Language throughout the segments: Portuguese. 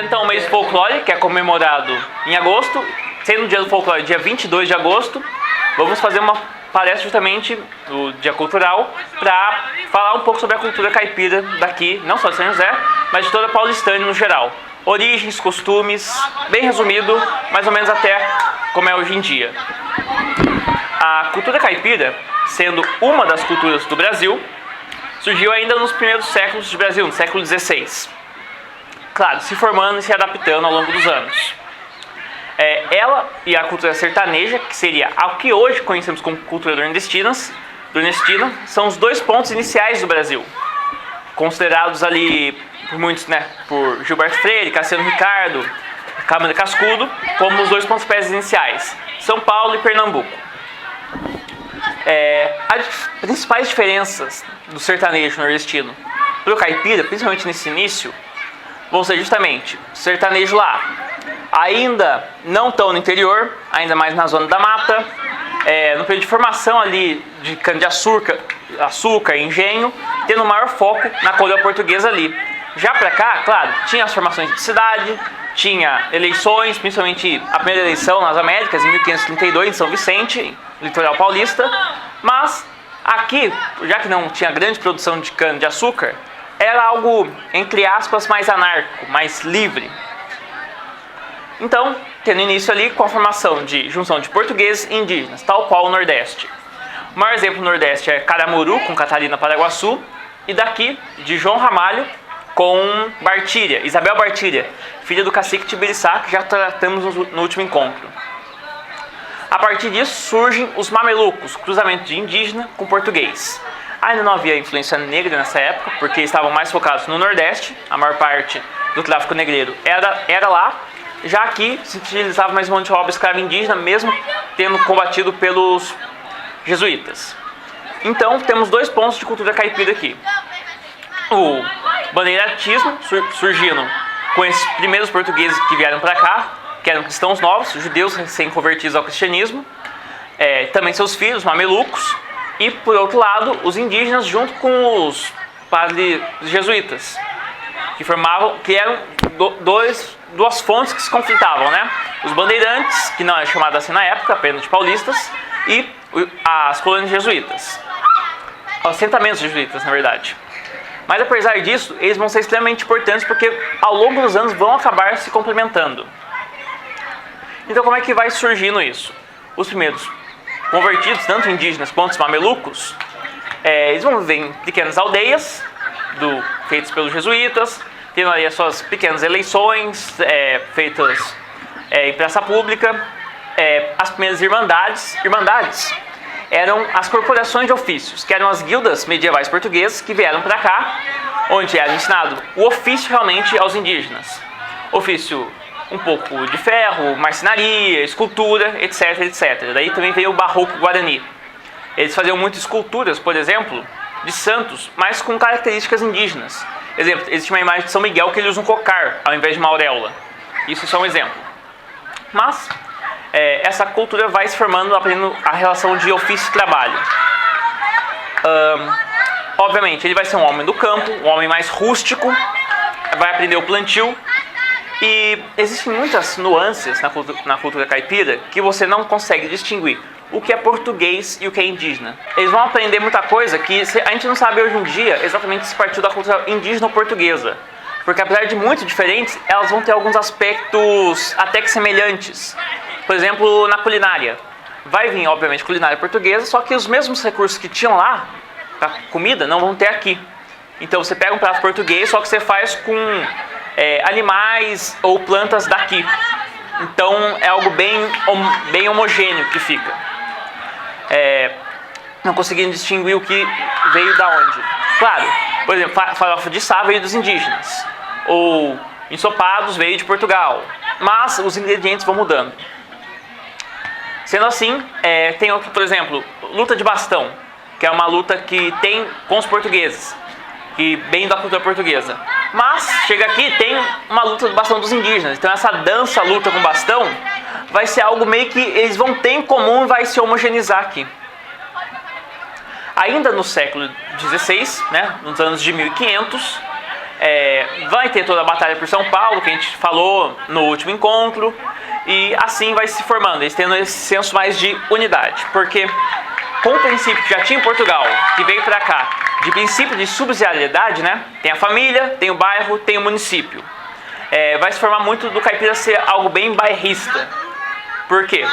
Iniciando então o mês do folclore, que é comemorado em agosto, sendo o dia do folclore dia 22 de agosto, vamos fazer uma palestra justamente do Dia Cultural para falar um pouco sobre a cultura caipira daqui, não só de São José, mas de toda a Paulistânia no geral. Origens, costumes, bem resumido, mais ou menos até como é hoje em dia. A cultura caipira, sendo uma das culturas do Brasil, surgiu ainda nos primeiros séculos do Brasil, no século XVI. Claro, se formando e se adaptando ao longo dos anos. Ela e a cultura sertaneja, que seria o que hoje conhecemos como cultura nordestina, são os dois pontos iniciais do Brasil, considerados ali por muitos, por Gilberto Freire, Cassiano Ricardo, Câmara Cascudo, como os dois pontos iniciais, São Paulo e Pernambuco. As principais diferenças do sertanejo nordestino para o caipira, principalmente nesse início, vão ser justamente o sertanejo lá, ainda não tão no interior, ainda mais na zona da mata, no período de formação ali de cana-de-açúcar, engenho, tendo maior foco na coroa portuguesa ali. Já para cá, claro, tinha as formações de cidade, tinha eleições, principalmente a primeira eleição nas Américas, em 1532, em São Vicente, litoral paulista, mas aqui, já que não tinha grande produção de cana-de-açúcar, era algo, entre aspas, mais anárquico, mais livre. Então, tendo início ali com a formação de junção de portugueses e indígenas, tal qual o Nordeste. O maior exemplo do Nordeste é Caramuru, com Catarina Paraguaçu, e daqui, de João Ramalho, com Bartíria, Isabel Bartíria, filha do cacique Tibiriçá, que já tratamos no último encontro. A partir disso surgem os mamelucos, cruzamento de indígena com português. Ainda não havia influência negra nessa época, porque estavam mais focados no Nordeste, a maior parte do tráfico negreiro era lá, já que se utilizava mais mão de obra escrava indígena, mesmo tendo combatido pelos jesuítas. Então, temos dois pontos de cultura caipira aqui. O bandeiratismo, surgindo com esses primeiros portugueses que vieram para cá, que eram cristãos novos, judeus recém-convertidos ao cristianismo, também seus filhos, mamelucos, e, por outro lado, os indígenas junto com os padres jesuítas, que eram duas fontes que se conflitavam, Os bandeirantes, que não era chamado assim na época, apenas de paulistas, e as colônias jesuítas. Os assentamentos jesuítas, na verdade. Mas, apesar disso, eles vão ser extremamente importantes porque, ao longo dos anos, vão acabar se complementando. Então, como é que vai surgindo isso? Os primeiros convertidos, tanto indígenas quanto os mamelucos, eles vão viver em pequenas aldeias, feitas pelos jesuítas, tendo ali as suas pequenas eleições, feitas em praça pública. As primeiras irmandades eram as corporações de ofícios, que eram as guildas medievais portuguesas que vieram para cá, onde era ensinado o ofício realmente aos indígenas. Ofício um pouco de ferro, marcenaria, escultura, etc, etc. Daí também veio o barroco guarani. Eles faziam muitas esculturas, por exemplo, de santos, mas com características indígenas. Exemplo, existe uma imagem de São Miguel que ele usa um cocar ao invés de uma auréola. Isso é só um exemplo. Mas essa cultura vai se formando aprendendo a relação de ofício e trabalho. Obviamente, ele vai ser um homem do campo, um homem mais rústico, vai aprender o plantio. E existem muitas nuances na cultura caipira que você não consegue distinguir o que é português e o que é indígena. Eles vão aprender muita coisa que a gente não sabe hoje em dia exatamente se partiu da cultura indígena ou portuguesa. Porque apesar de muito diferentes, elas vão ter alguns aspectos até que semelhantes. Por exemplo, na culinária. Vai vir, obviamente, culinária portuguesa, só que os mesmos recursos que tinham lá, para comida, não vão ter aqui. Então você pega um prato português, só que você faz com animais ou plantas daqui. Então é algo bem homogêneo que fica. Não conseguindo distinguir o que veio da onde. Claro, por exemplo, farofa de sá veio dos indígenas, ou ensopados veio de Portugal, mas os ingredientes vão mudando. Sendo assim, tem outro, por exemplo, luta de bastão, que é uma luta que tem com os portugueses, que vem da cultura portuguesa. Mas chega aqui e tem uma luta do bastão dos indígenas. Então essa dança, luta com bastão, vai ser algo meio que eles vão ter em comum e vai se homogeneizar aqui. Ainda no século XVI, nos anos de 1500, vai ter toda a batalha por São Paulo, que a gente falou no último encontro, e assim vai se formando, eles tendo esse senso mais de unidade, porque com o princípio que já tinha em Portugal, que veio para cá, de princípio de subsidiariedade, né? Tem a família, tem o bairro, tem o município. Vai se formar muito do caipira ser algo bem bairrista. Por quê?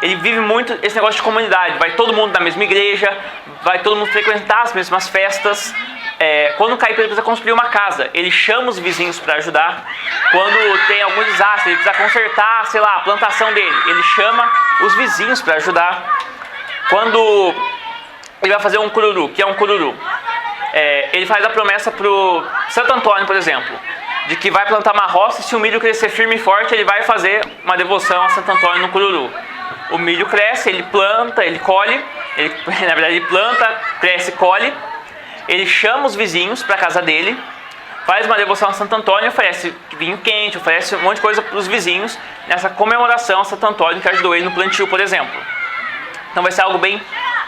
Ele vive muito esse negócio de comunidade, vai todo mundo na mesma igreja, vai todo mundo frequentar as mesmas festas. Quando o caipira precisa construir uma casa, ele chama os vizinhos para ajudar. Quando tem algum desastre, ele precisa consertar, sei lá, a plantação dele, ele chama os vizinhos para ajudar. Quando ele vai fazer um cururu, que é um cururu, ele faz a promessa pro Santo Antônio, por exemplo, de que vai plantar uma roça e se o milho crescer firme e forte, ele vai fazer uma devoção a Santo Antônio no cururu. O milho cresce, ele planta, ele colhe, na verdade ele planta, cresce, colhe, ele chama os vizinhos para a casa dele, faz uma devoção a Santo Antônio, oferece vinho quente, oferece um monte de coisa para os vizinhos, nessa comemoração a Santo Antônio que ajudou ele no plantio, por exemplo. Então vai ser algo bem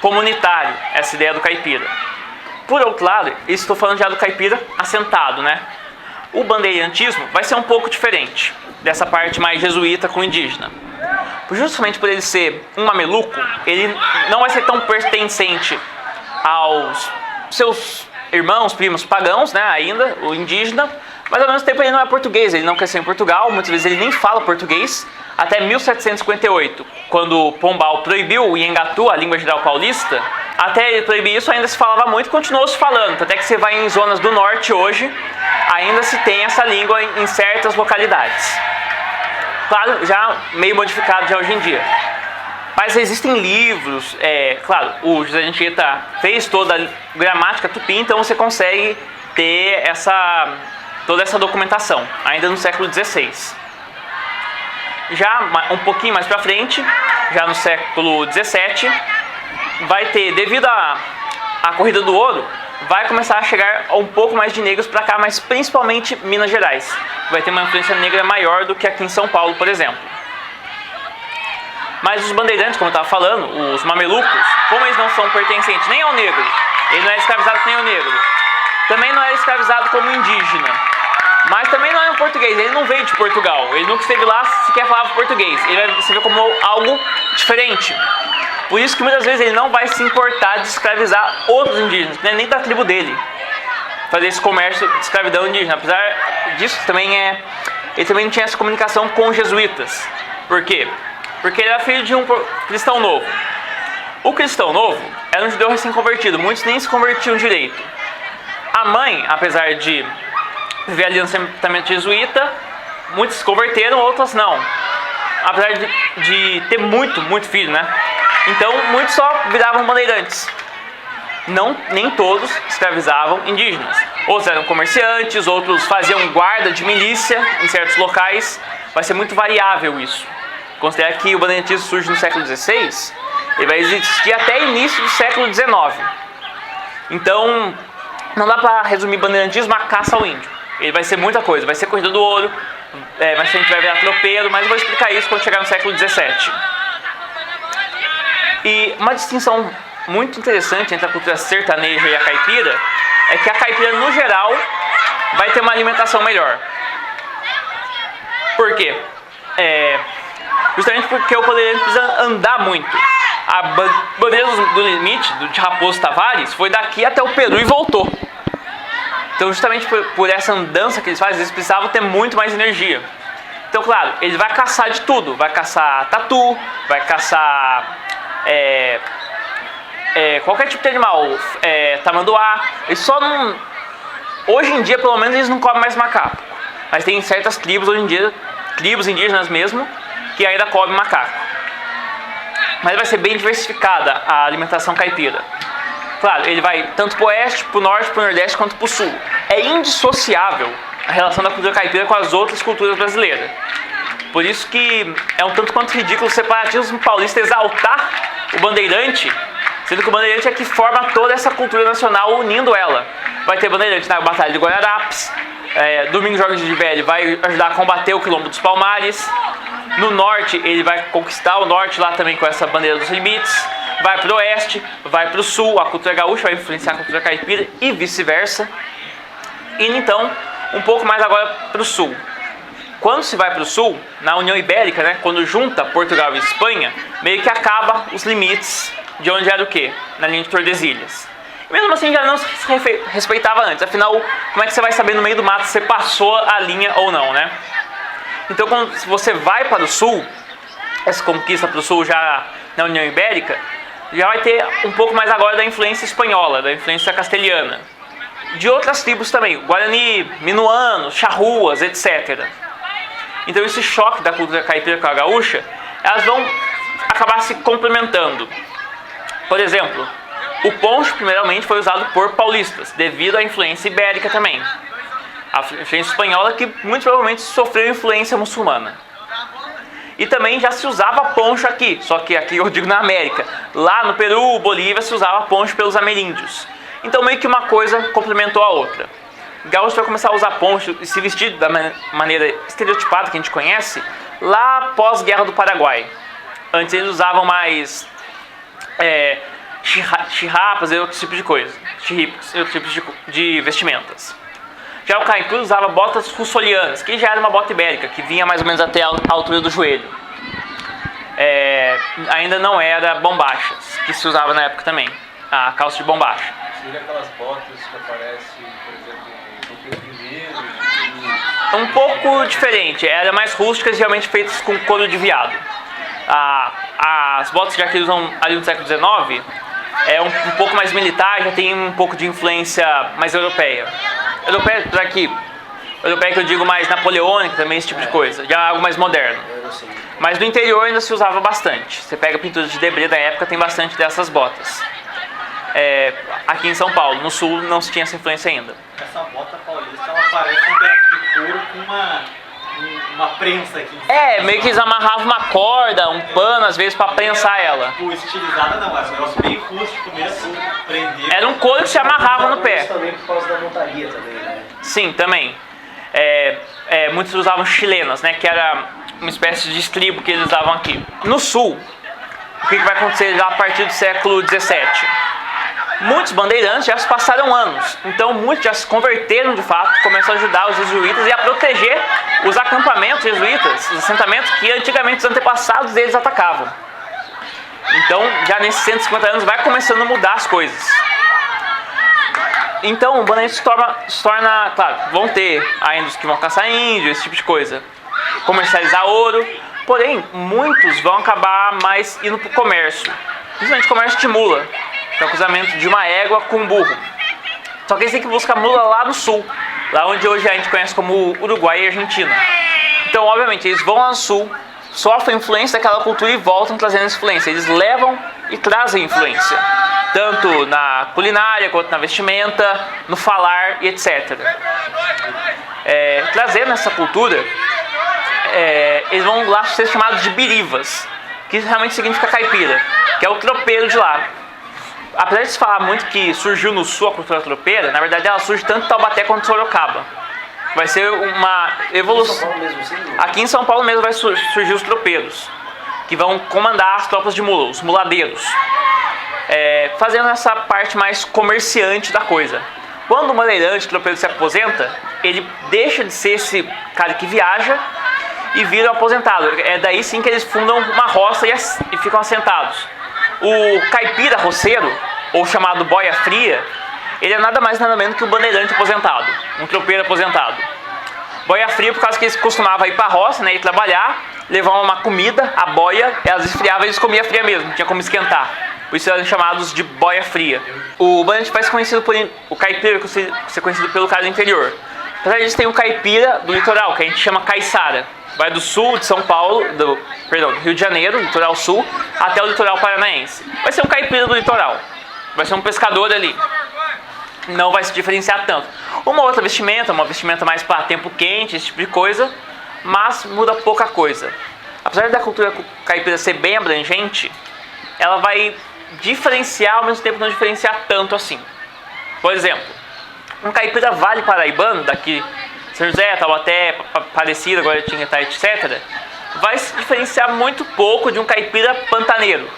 comunitário, essa ideia do caipira. Por outro lado, estou falando já do caipira assentado, né? O bandeirantismo vai ser um pouco diferente dessa parte mais jesuíta com indígena. Justamente por ele ser um mameluco, ele não vai ser tão pertencente aos seus irmãos, primos pagãos, né? Ainda, o indígena, mas ao mesmo tempo ele não é português, ele não cresceu em Portugal, muitas vezes ele nem fala português. Até 1758, quando Pombal proibiu o Iengatu, a língua geral paulista, até ele proibir isso ainda se falava muito e continuou se falando. Até que você vai em zonas do norte hoje, ainda se tem essa língua em certas localidades. Claro, já meio modificado já hoje em dia. Mas existem livros, claro, o José de Anchieta fez toda a gramática tupi, então você consegue ter toda essa documentação, ainda no século XVI. Já um pouquinho mais para frente, já no século XVII, vai ter, devido à corrida do ouro, vai começar a chegar um pouco mais de negros para cá, mas principalmente Minas Gerais. Vai ter uma influência negra maior do que aqui em São Paulo, por exemplo. Mas os bandeirantes, como eu estava falando, os mamelucos, como eles não são pertencentes nem ao negro, ele não é escravizado nem ao negro, também não é escravizado como indígena, mas também não é um português, ele não veio de Portugal, ele nunca esteve lá sequer falava português, ele vai se ver como algo diferente. Por isso que muitas vezes ele não vai se importar de escravizar outros indígenas, né, nem da tribo dele, fazer esse comércio de escravidão indígena. Apesar disso, ele também não tinha essa comunicação com os jesuítas. Por quê? Porque ele era filho de um cristão novo. O cristão novo era um judeu recém-convertido, muitos nem se convertiam direito. A mãe, apesar de viver ali no assentamento jesuíta, muitos se converteram, outras não. Apesar de ter muito filho, né? Então, muitos só viravam bandeirantes. Nem todos escravizavam indígenas. Outros eram comerciantes, outros faziam guarda de milícia em certos locais. Vai ser muito variável isso. Considera que o bandeirantismo surge no século XVI, ele vai existir até início do século XIX. Então, não dá para resumir bandeirantismo a caça ao índio. Ele vai ser muita coisa, vai ser corrida do ouro, mas a gente vai virar tropeiro, mas eu vou explicar isso quando chegar no século XVII. E uma distinção muito interessante entre a cultura sertaneja e a caipira é que a caipira, no geral, vai ter uma alimentação melhor. Por quê? Justamente porque o bandeirante precisa andar muito. A bandeira do limite, de Raposo Tavares, foi daqui até o Peru e voltou. Então, justamente por essa andança que eles fazem, eles precisavam ter muito mais energia. Então, claro, ele vai caçar de tudo. Vai caçar tatu, vai caçar qualquer tipo de animal, tamanduá. Eles só não... Hoje em dia, pelo menos, eles não comem mais macaco. Mas tem certas tribos, hoje em dia, tribos indígenas mesmo, que ainda comem macaco. Mas vai ser bem diversificada a alimentação caipira. Claro, ele vai tanto para o oeste, para o norte, para o nordeste, quanto para o sul. É indissociável a relação da cultura caipira com as outras culturas brasileiras. Por isso que é um tanto quanto ridículo o separatismo paulista exaltar o bandeirante, sendo que o bandeirante é que forma toda essa cultura nacional, unindo ela. Vai ter bandeirante na Batalha de Guararapes, Domingos Jorge de Velho vai ajudar a combater o Quilombo dos Palmares. No norte, ele vai conquistar o norte lá também com essa bandeira dos limites. Vai para o oeste, vai para o sul, a cultura gaúcha vai influenciar a cultura caipira e vice-versa. Indo então um pouco mais agora para o sul. Quando se vai para o sul, na União Ibérica, né, quando junta Portugal e Espanha, meio que acaba os limites de onde era o quê? Na linha de Tordesilhas. Mesmo assim já não se respeitava antes, afinal, como é que você vai saber no meio do mato se você passou a linha ou não, né? Então quando você vai para o sul, essa conquista para o sul já na União Ibérica, já vai ter um pouco mais agora da influência espanhola, da influência castelhana. De outras tribos também, Guarani, Minuano, Charruas, etc. Então esse choque da cultura caipira com a gaúcha, elas vão acabar se complementando. Por exemplo, o poncho primeiramente foi usado por paulistas, devido à influência ibérica também. A influência espanhola que muito provavelmente sofreu influência muçulmana. E também já se usava poncho aqui, só que aqui eu digo na América. Lá no Peru, Bolívia, se usava poncho pelos ameríndios. Então meio que uma coisa complementou a outra. Gaúcho vai começar a usar poncho e se vestir da maneira estereotipada que a gente conhece lá pós-Guerra do Paraguai. Antes eles usavam mais chirrapas e outros tipos de coisa, outros tipos de vestimentas. Já o caipira usava botas russolianas, que já era uma bota ibérica, que vinha mais ou menos até a altura do joelho. Ainda não era bombachas, que se usava na época também, a calça de bombacha. Seria aquelas botas que aparecem, por exemplo, no Pedro I. Um pouco diferente, eram mais rústicas, geralmente feitas com couro de veado. As botas já que usam ali no século XIX é um pouco mais militar, já tem um pouco de influência mais europeia. Europeia que eu digo mais napoleônica, também esse tipo de coisa, já algo mais moderno. Mas no interior ainda se usava bastante. Você pega pinturas de Debré da época, tem bastante dessas botas. Aqui em São Paulo, no sul não se tinha essa influência ainda. Essa bota paulista, ela parece um pedaço de couro com uma prensa aqui. Meio que eles amarravam uma corda, um pano, às vezes, pra prensar ela. Tipo, estilizada não, mas um negócio bem rústico mesmo, prender. Era um couro que se amarrava no pé. Também por causa da montaria também, né? Sim, também. Muitos usavam chilenas, né, que era uma espécie de estribo que eles usavam aqui. No sul, o que vai acontecer já a partir do século XVII? Muitos bandeirantes já se passaram anos, então muitos já se converteram de fato, começaram a ajudar os jesuítas e a proteger os acampamentos jesuítas, os assentamentos que antigamente os antepassados deles atacavam. Então, já nesses 150 anos vai começando a mudar as coisas. Então, o bandeirante se torna, claro, vão ter ainda os que vão caçar índio, esse tipo de coisa, comercializar ouro, porém, muitos vão acabar mais indo para o comércio, principalmente comércio de mula, que é o cruzamento de uma égua com um burro. Só que eles têm que buscar mula lá no sul, lá onde hoje a gente conhece como Uruguai e Argentina. Então, obviamente, eles vão lá no sul, sofrem influência daquela cultura e voltam trazendo influência. Eles levam e trazem influência, tanto na culinária, quanto na vestimenta, no falar e etc. Trazendo essa cultura, eles vão lá ser chamados de birivas, que realmente significa caipira, que é o tropeiro de lá. Apesar de se falar muito que surgiu no sul a cultura tropeira, na verdade ela surge tanto em Taubaté quanto em Sorocaba. Vai ser uma evolução. Aqui em São Paulo mesmo vai surgir os tropeiros, que vão comandar as tropas de mula, os muladeiros, fazendo essa parte mais comerciante da coisa. Quando o bandeirante, o tropeiro se aposenta, ele deixa de ser esse cara que viaja e vira um aposentado. É daí sim que eles fundam uma roça e ficam assentados. O caipira roceiro, ou chamado boia fria, ele é nada mais nada menos que o bandeirante aposentado, um tropeiro aposentado. Boia fria por causa que eles costumavam ir para a roça, né, ir trabalhar, levar uma comida, a boia, elas esfriavam e eles comiam fria mesmo, não tinha como esquentar. Por isso eram chamados de boia fria. O bandeirante vai ser conhecido por... O caipira vai ser conhecido pelo cara do interior. Apesar disso, tem o caipira do litoral, que a gente chama caiçara. Vai do sul de São Paulo, do Rio de Janeiro, litoral sul, até o litoral paranaense. Vai ser um caipira do litoral. Vai ser um pescador ali. Não vai se diferenciar tanto. Uma outra vestimenta, uma vestimenta mais para tempo quente, esse tipo de coisa, mas muda pouca coisa. Apesar da cultura caipira ser bem abrangente, ela vai diferenciar, ao mesmo tempo não diferenciar tanto assim. Por exemplo, um caipira vale paraibano, daqui São José, Taubaté, Aparecida, Guaratinguetá, etc., vai se diferenciar muito pouco de um caipira pantaneiro,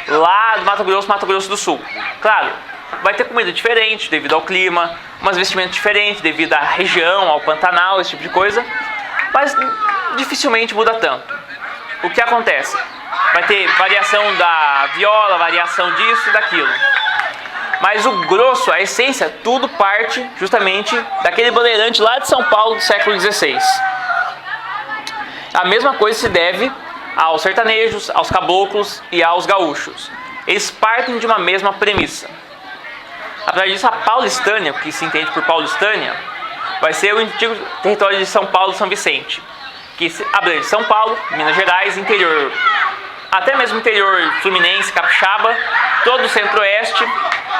lá do Mato Grosso do Sul. Claro, vai ter comida diferente devido ao clima, umas vestimentas diferentes devido à região, ao Pantanal, esse tipo de coisa, mas dificilmente muda tanto. O que acontece? Vai ter variação da viola, variação disso e daquilo. Mas o grosso, a essência, tudo parte justamente daquele bandeirante lá de São Paulo do século XVI. A mesma coisa se deve aos sertanejos, aos caboclos e aos gaúchos. Eles partem de uma mesma premissa. Apesar disso, a Paulistânia, que se entende por Paulistânia, vai ser o antigo território de São Paulo e São Vicente, que abrange São Paulo, Minas Gerais, interior, até mesmo interior fluminense, capixaba, todo o centro-oeste,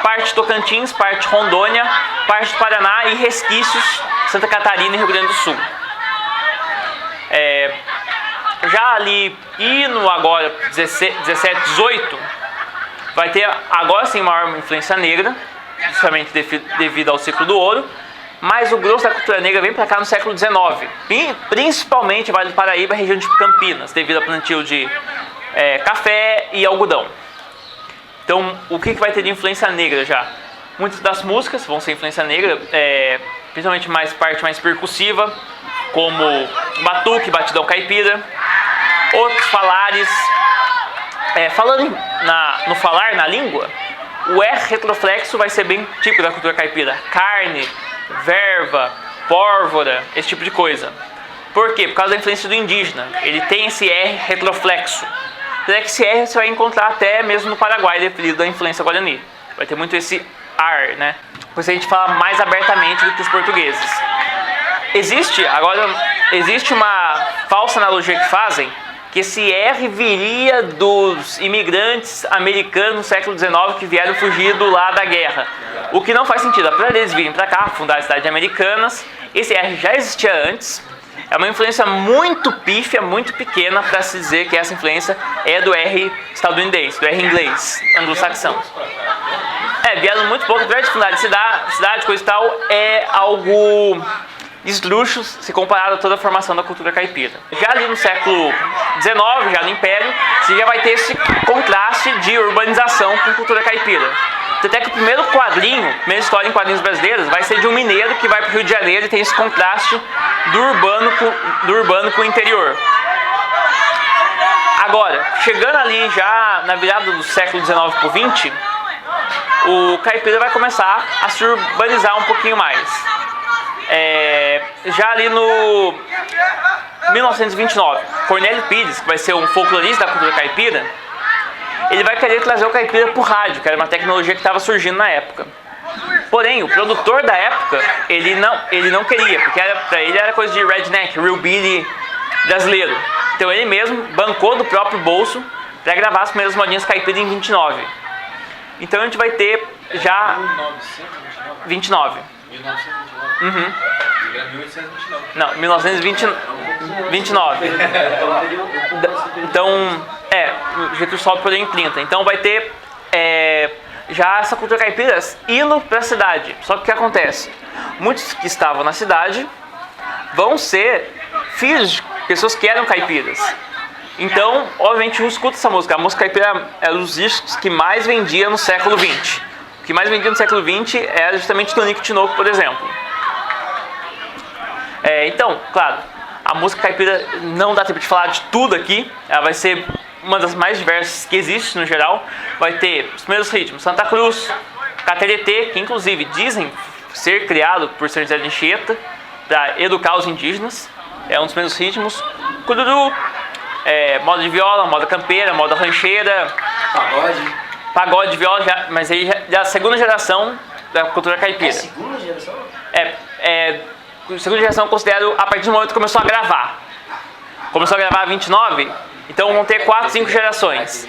parte Tocantins, parte Rondônia, parte do Paraná e resquícios Santa Catarina e Rio Grande do Sul. Já ali, e no agora 17, 18, vai ter agora sim maior influência negra, justamente devido ao ciclo do ouro, mas o grosso da cultura negra vem para cá no século XIX, principalmente Vale do Paraíba, região de Campinas, devido ao plantio de café e algodão. Então, o que vai ter de influência negra já? Muitas das músicas vão ser influência negra, principalmente parte mais percussiva, como batuque, batidão caipira, outros falares. Falando no falar, na língua, o R retroflexo vai ser bem típico da cultura caipira. Carne, verva, pórvora, esse tipo de coisa. Por quê? Por causa da influência do indígena. Ele tem esse R retroflexo. Então é que esse R você vai encontrar até mesmo no Paraguai, devido da influência guarani. Vai ter muito esse ar, né? Depois a gente fala mais abertamente do que os portugueses. Existe uma falsa analogia que fazem, que esse R viria dos imigrantes americanos no século XIX que vieram fugido lá da guerra. O que não faz sentido. Apesar deles virem para cá, fundar as cidades americanas, esse R já existia antes. É uma influência muito pífia, muito pequena para se dizer que essa influência é do R estadunidense, do R inglês, anglo-saxão. Vieram muito pouco. Apesar de fundar cidade, coisa e tal, é algo esdrúxulo se comparado a toda a formação da cultura caipira. Já ali no século XIX, já no Império, você já vai ter esse contraste de urbanização com cultura caipira. Até que o primeiro quadrinho, primeira história em quadrinhos brasileiros, vai ser de um mineiro que vai para o Rio de Janeiro e tem esse contraste do urbano com o interior. Agora, chegando ali já na virada do século XIX para o XX, o caipira vai começar a se urbanizar um pouquinho mais. Já ali no 1929, Cornélio Pires, que vai ser um folclorista da cultura caipira, ele vai querer trazer o caipira para o rádio, que era uma tecnologia que estava surgindo na época. Porém, o produtor da época, ele não queria, porque para ele era coisa de redneck, hillbilly brasileiro. Então ele mesmo bancou do próprio bolso para gravar as primeiras modinhas caipira em 29. Então a gente vai ter já 1929. 1929. Uhum. 1829. Não, 1929. Então, Getúlio sobe poder em 30. Então vai ter já essa cultura caipira indo para a cidade. Só que o que acontece? Muitos que estavam na cidade vão ser filhos de pessoas que eram caipiras. Então, obviamente, um escuta essa música. A música caipira era um dos discos que mais vendia no século XX. O que mais vendia no século XX era justamente Tonico Tinoco, por exemplo. Então, claro, a música caipira não dá tempo de falar de tudo aqui. Ela vai ser uma das mais diversas que existe no geral. Vai ter os primeiros ritmos: Santa Cruz, Cateretê, que inclusive dizem ser criado por São José de Anchieta para educar os indígenas. É um dos primeiros ritmos. Cururu, moda de viola, moda campeira, moda rancheira. Pagode de viola, mas aí já é a segunda geração da cultura caipira. Segunda geração? Segunda geração eu considero a partir do momento que começou a gravar. Começou a gravar 29, então vão ter 4, 5 gerações.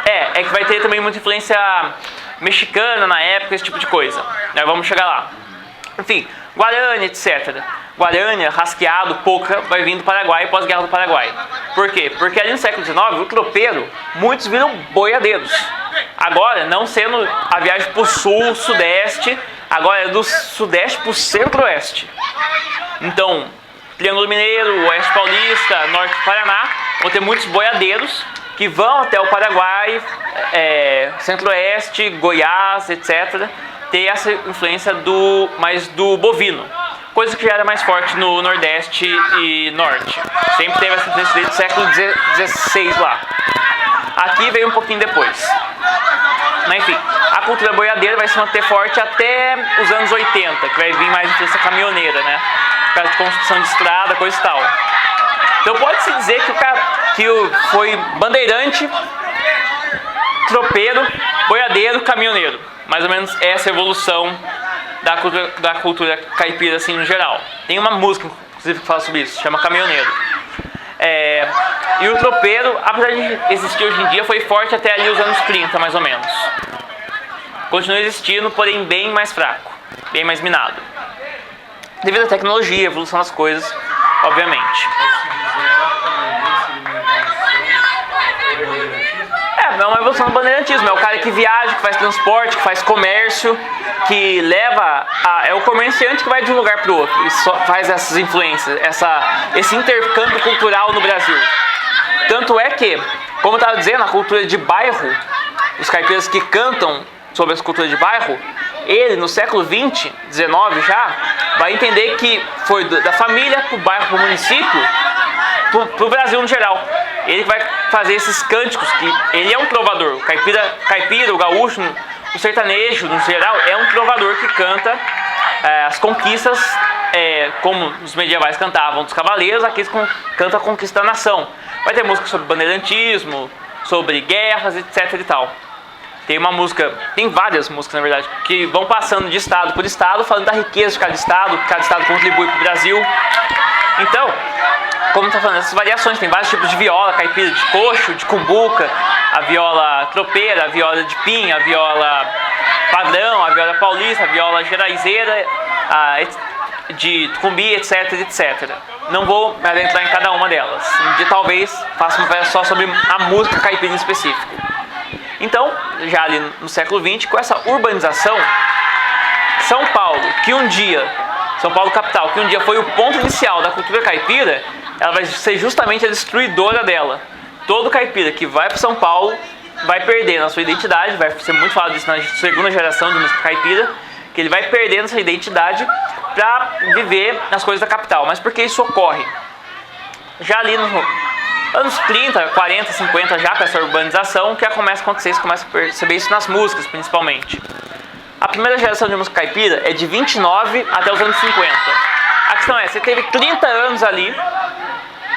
É que vai ter também muita influência mexicana na época, esse tipo de coisa. Vamos chegar lá. Enfim, Guarani, etc. Guarani, rasqueado, polca, vai vir do Paraguai, pós-guerra do Paraguai. Por quê? Porque ali no século XIX, o tropeiro, muitos viram boiadeiros. Agora, não sendo a viagem para o sul, sudeste, agora é do sudeste para o centro-oeste. Então, Triângulo Mineiro, Oeste Paulista, Norte do Paraná, vão ter muitos boiadeiros que vão até o Paraguai, Centro-Oeste, Goiás, etc. Ter essa influência mais do bovino, coisa que já era mais forte no Nordeste e Norte. Sempre teve essa influência desde o século XVI lá. Aqui veio um pouquinho depois. Mas enfim, a cultura boiadeira vai se manter forte até os anos 80, que vai vir mais influência caminhoneira, né? Por causa de construção de estrada, coisa e tal. Então pode-se dizer que foi bandeirante, tropeiro, boiadeiro, caminhoneiro. Mais ou menos essa evolução da cultura caipira, assim, no geral. Tem uma música, inclusive, que fala sobre isso, chama Caminhoneiro. E o tropeiro, apesar de existir hoje em dia, foi forte até ali os anos 30, mais ou menos. Continua existindo, porém bem mais fraco, bem mais minado. Devido à tecnologia, à evolução das coisas, obviamente. É uma evolução do bandeirantismo, é o cara que viaja, que faz transporte, que faz comércio, que leva... é o comerciante que vai de um lugar para o outro e faz essas influências, esse intercâmbio cultural no Brasil. Tanto é que, como eu estava dizendo, a cultura de bairro, os caipiras que cantam sobre essa cultura de bairro, ele no século XX, XIX já, vai entender que foi da família para o bairro, para o município, para o Brasil no geral. Ele vai fazer esses cânticos, que ele é um trovador. O caipira, o gaúcho, o sertanejo no geral, é um trovador que canta as conquistas, como os medievais cantavam dos cavaleiros, aqui eles cantam a conquista da nação. Vai ter música sobre bandeirantismo, sobre guerras, etc e tal. Tem várias músicas, na verdade, que vão passando de estado por estado, falando da riqueza de cada estado contribui para o Brasil. Então, como está falando, essas variações, tem vários tipos de viola, caipira de coxo, de cumbuca, a viola tropeira, a viola de pinha, a viola padrão, a viola paulista, a viola geraizeira, de cumbi, etc, etc. Não vou me adentrar em cada uma delas. Um dia talvez faça uma peça só sobre a música caipira em específico. Então, já ali no século XX, com essa urbanização, São Paulo capital, que um dia foi o ponto inicial da cultura caipira, ela vai ser justamente a destruidora dela. Todo caipira que vai para São Paulo vai perder na sua identidade, vai ser muito falado disso na segunda geração de música caipira, que ele vai perdendo essa identidade para viver as coisas da capital. Mas por que isso ocorre? Já ali nos anos 30, 40, 50, já com essa urbanização, que já começa a acontecer, você começa a perceber isso nas músicas, principalmente. A primeira geração de música caipira é de 29 até os anos 50. A questão você teve 30 anos ali,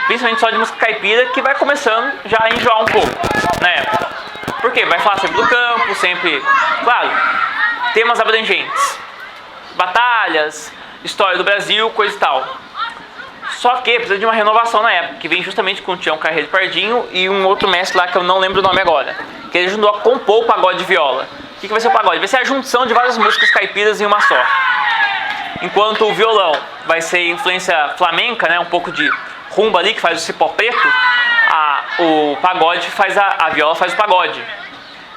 principalmente só de música caipira, que vai começando já a enjoar um pouco na época. Por quê? Vai falar sempre do campo, sempre, claro, temas abrangentes, batalhas, história do Brasil, coisa e tal. Só que precisa de uma renovação na época, que vem justamente com o Tião Carreiro Pardinho e um outro mestre lá que eu não lembro o nome agora, que ele ajudou a compor o pagode de viola. O que vai ser o pagode? Vai ser a junção de várias músicas caipiras em uma só. Enquanto o violão vai ser influência flamenca, né, um pouco de rumba ali, que faz o cipó preto, o pagode a viola faz o pagode.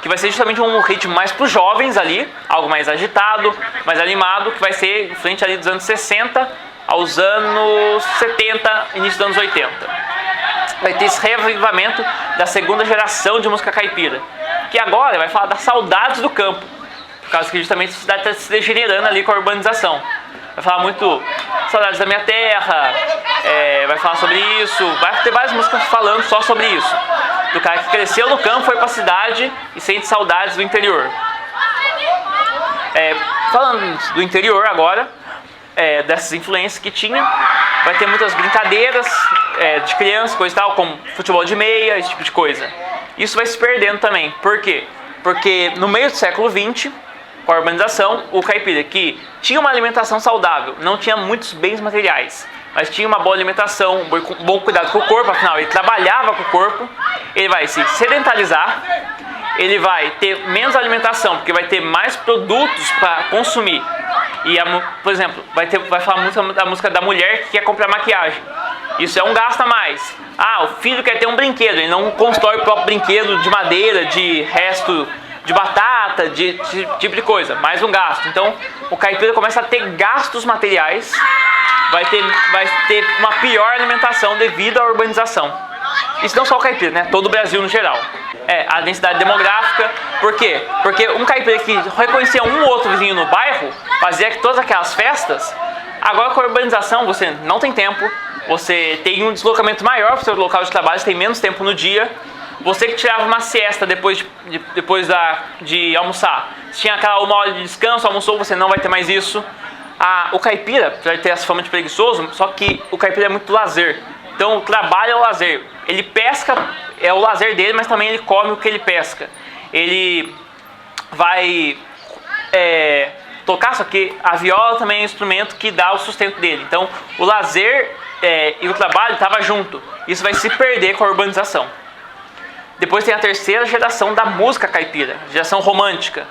Que vai ser justamente um ritmo mais para os jovens ali, algo mais agitado, mais animado, que vai ser influente ali dos anos 60 aos anos 70, início dos anos 80. Vai ter esse reavivamento da segunda geração de música caipira, que agora vai falar das saudades do campo, por causa que justamente a cidade está se degenerando ali com a urbanização. Vai falar muito saudades da minha terra, vai falar sobre isso, vai ter várias músicas falando só sobre isso. Do cara que cresceu no campo, foi para a cidade e sente saudades do interior. Falando do interior agora, dessas influências que tinha, vai ter muitas brincadeiras de criança, coisa e tal, como futebol de meia, esse tipo de coisa. Isso vai se perdendo também. Por quê? Porque no meio do século XX, com a urbanização, o caipira que tinha uma alimentação saudável, não tinha muitos bens materiais, mas tinha uma boa alimentação, um bom cuidado com o corpo, afinal ele trabalhava com o corpo, ele vai se sedentarizar, ele vai ter menos alimentação, porque vai ter mais produtos para consumir. E, por exemplo, vai falar muito da música da mulher que quer comprar maquiagem. Isso é um gasto a mais. O filho quer ter um brinquedo, ele não constrói o próprio brinquedo de madeira, de resto de batata, de tipo de coisa, mais um gasto. Então, o caipira começa a ter gastos materiais, vai ter uma pior alimentação devido à urbanização. Isso não só o caipira, né? Todo o Brasil no geral. A densidade demográfica. Por quê? Porque um caipira que reconhecia um ou outro vizinho no bairro, fazia que todas aquelas festas. Agora com a urbanização você não tem tempo, você tem um deslocamento maior para o seu local de trabalho, você tem menos tempo no dia. Você que tirava uma siesta depois de almoçar, tinha aquela 1 hora de descanso, almoçou, você não vai ter mais isso. O caipira vai ter essa fama de preguiçoso, só que o caipira é muito lazer. Então o trabalho é o lazer. Ele pesca, é o lazer dele, mas também ele come o que ele pesca. Ele vai tocar, só que a viola também é um instrumento que dá o sustento dele. Então o lazer e o trabalho estavam junto. Isso vai se perder com a urbanização. Depois tem a terceira geração da música caipira, geração romântica.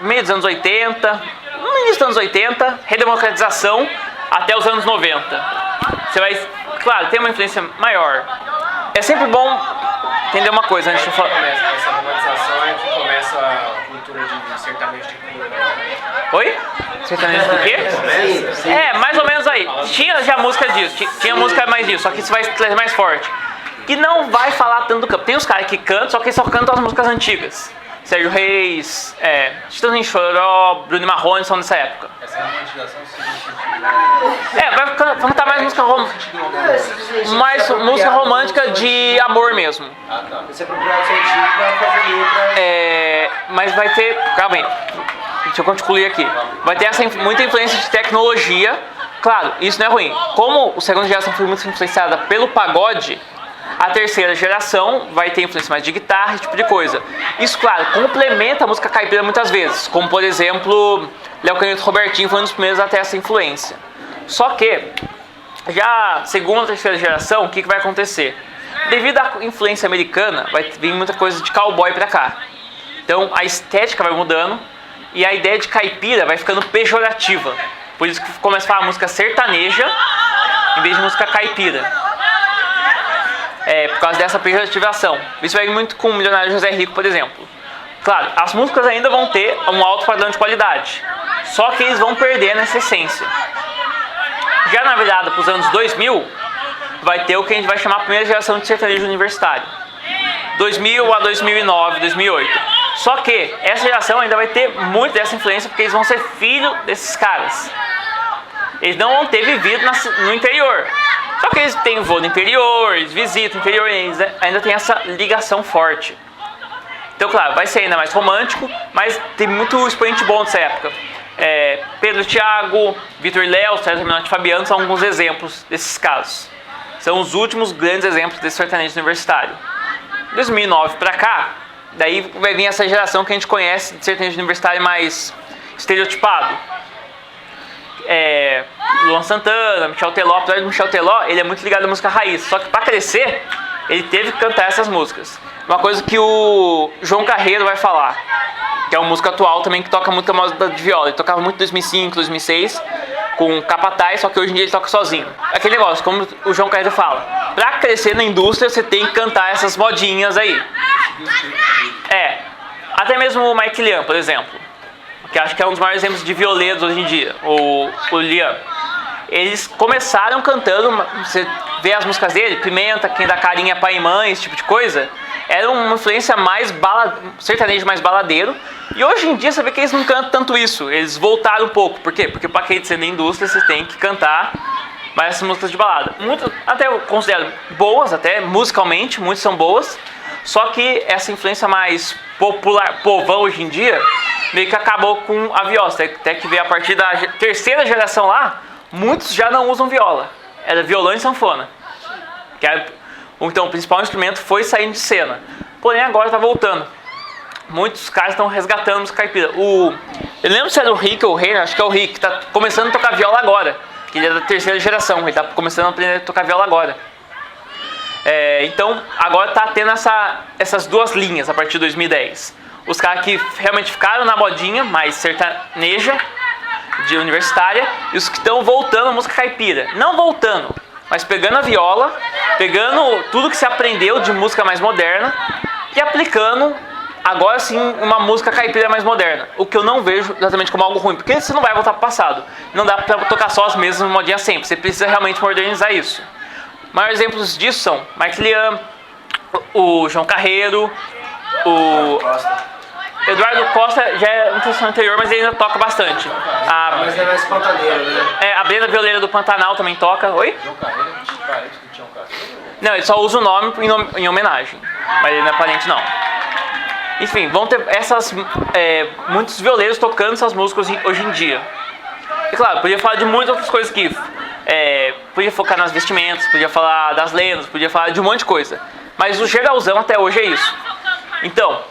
Meio dos anos 80, no início dos anos 80, redemocratização até os anos 90. Você vai, claro, tem uma influência maior. É sempre bom entender uma coisa antes de falar. Essa romantização é que começa a cultura de sertanejo de cura. Oi? Sertanejo do quê? Sim. Mais ou menos aí. Tinha já música disso, tinha música mais disso, só que isso vai trazer mais forte. Que não vai falar tanto do campo. Tem os caras que cantam, só que eles só cantam as músicas antigas. Sérgio Reis, Chitãozinho Chororó, Bruno Marrone são dessa época. Essa romantização significa... Vai cantar mais música romântica. Mais música romântica de amor mesmo. tá. Você procurar o seu tipo pra fazer letra. Mas vai ter... Calma aí. Deixa eu concluir aqui. Vai ter muita influência de tecnologia. Claro, isso não é ruim. Como a segunda geração foi muito influenciada pelo pagode, a terceira geração vai ter influência mais de guitarra, esse tipo de coisa. Isso, claro, complementa a música caipira muitas vezes. Como, por exemplo, Léo Canhoto e Robertinho foi um dos primeiros a ter essa influência. Só que, já segunda e terceira geração, o que vai acontecer? Devido à influência americana, vai vir muita coisa de cowboy pra cá. Então, a estética vai mudando e a ideia de caipira vai ficando pejorativa. Por isso que começa a falar música sertaneja em vez de música caipira. Por causa dessa pejorativação. Isso vai muito com o Milionário José Rico, por exemplo. Claro, as músicas ainda vão ter um alto padrão de qualidade, só que eles vão perder nessa essência. Já na virada para os anos 2000, vai ter o que a gente vai chamar a primeira geração de sertanejo universitário. 2000 a 2009, 2008. Só que essa geração ainda vai ter muito dessa influência, porque eles vão ser filhos desses caras. Eles não vão ter vivido no interior. Só que eles têm voo no interior, eles visitam o interior, eles ainda tem essa ligação forte. Então, claro, vai ser ainda mais romântico, mas tem muito expoente bom dessa época. Pedro Thiago, Vitor Léo, César Menotti e Fabiano são alguns exemplos desses casos. São os últimos grandes exemplos desse sertanejo universitário. 2009 pra cá, daí vai vir essa geração que a gente conhece de sertanejo universitário mais estereotipado. Luan Santana, Michel Teló. Apesar de Michel Teló, ele é muito ligado à música raiz. Só que para crescer, ele teve que cantar essas músicas. Uma coisa que o João Carreiro vai falar, que é uma música atual também que toca muito a música de viola. Ele tocava muito em 2005, 2006 com Capataz, só que hoje em dia ele toca sozinho. Aquele negócio, como o João Carreiro fala, para crescer na indústria você tem que cantar essas modinhas aí. Até mesmo o Mike Lian, por exemplo, que acho que é um dos maiores exemplos de violeiros hoje em dia, o Lian. Eles começaram cantando, você vê as músicas dele, Pimenta, Quem dá carinha, Pai e Mãe, esse tipo de coisa, era uma influência mais sertanejo mais baladeiro, e hoje em dia você vê que eles não cantam tanto isso, eles voltaram um pouco. Por quê? Porque para quem ser na indústria você tem que cantar mais essas músicas de balada. Muito, até eu considero boas, até musicalmente, muitas são boas, só que essa influência mais popular, povão hoje em dia, meio que acabou com a viola. Até que ver a partir da terceira geração lá, muitos já não usam viola. Era violão e sanfona. Então o principal instrumento foi saindo de cena. Porém agora está voltando. Muitos caras estão resgatando os caipira. Eu lembro se era o Rick ou o Rei, acho que é o Rick, que está começando a tocar viola agora. Que ele é da terceira geração, ele está começando a aprender a tocar viola agora. Então agora está tendo essas duas linhas a partir de 2010. Os caras que realmente ficaram na modinha, mais sertaneja, de universitária, e os que estão voltando à música caipira. Não voltando, mas pegando a viola, pegando tudo que se aprendeu de música mais moderna e aplicando, agora sim, uma música caipira mais moderna. O que eu não vejo exatamente como algo ruim, porque você não vai voltar para o passado. Não dá para tocar só as mesmas modinhas sempre, você precisa realmente modernizar isso. Maiores exemplos disso são Marquilian, o João Carreiro, o Eduardo Costa já é um professor anterior, mas ele ainda toca bastante. Mas é mais pantaneiro, né? A Brenda Violeira do Pantanal também toca. Oi? João Carreiro, parente do Tião Carreiro? Não, ele só usa o nome em homenagem, mas ele não é parente não. Enfim, vão ter muitos violeiros tocando essas músicas hoje em dia. E claro, podia falar de muitas outras coisas aqui. Podia focar nas vestimentas, podia falar das lendas, podia falar de um monte de coisa. Mas o geralzão até hoje é isso. Então,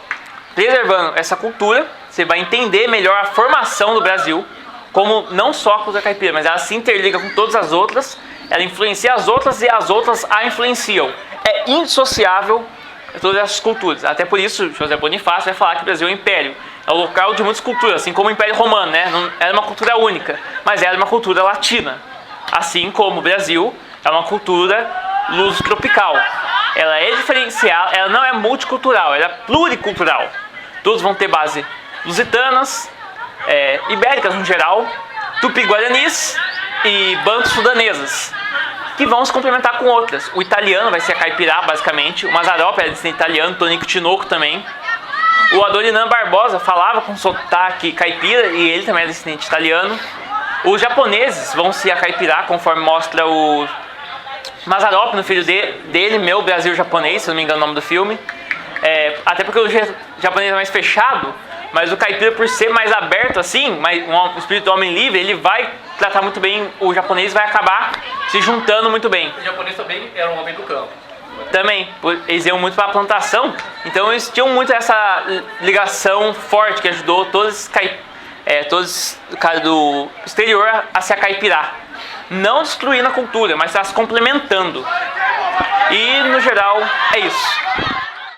preservando essa cultura, você vai entender melhor a formação do Brasil, como não só a cultura caipira, mas ela se interliga com todas as outras, ela influencia as outras e as outras a influenciam. É indissociável todas essas culturas. Até por isso, José Bonifácio vai falar que o Brasil é um império. É o local de muitas culturas, assim como o Império Romano, né? Não era uma cultura única, mas era uma cultura latina. Assim como o Brasil é uma cultura luso-tropical. Ela é diferenciada, ela não é multicultural, ela é pluricultural. Todos vão ter base lusitanas, ibéricas no geral, tupi-guaranis e banto-sudanesas, que vão se complementar com outras. O italiano vai ser a caipirá, basicamente. O Mazzaropi é descendente italiano, Tonico Tinoco também. O Adoniran Barbosa falava com sotaque caipira e ele também é descendente italiano. Os japoneses vão ser a caipirá, conforme mostra o Mazzaropi no filho dele, Meu Brasil Japonês, se não me engano o nome do filme. Até porque o japonês é mais fechado, mas o caipira, por ser mais aberto assim, um espírito homem livre, ele vai tratar muito bem o japonês e vai acabar se juntando muito bem. O japonês também era um homem do campo. Também, eles iam muito para a plantação, então eles tinham muito essa ligação forte que ajudou todos os caras do exterior a se acaipirar. Não destruindo a cultura, mas se complementando. E no geral é isso.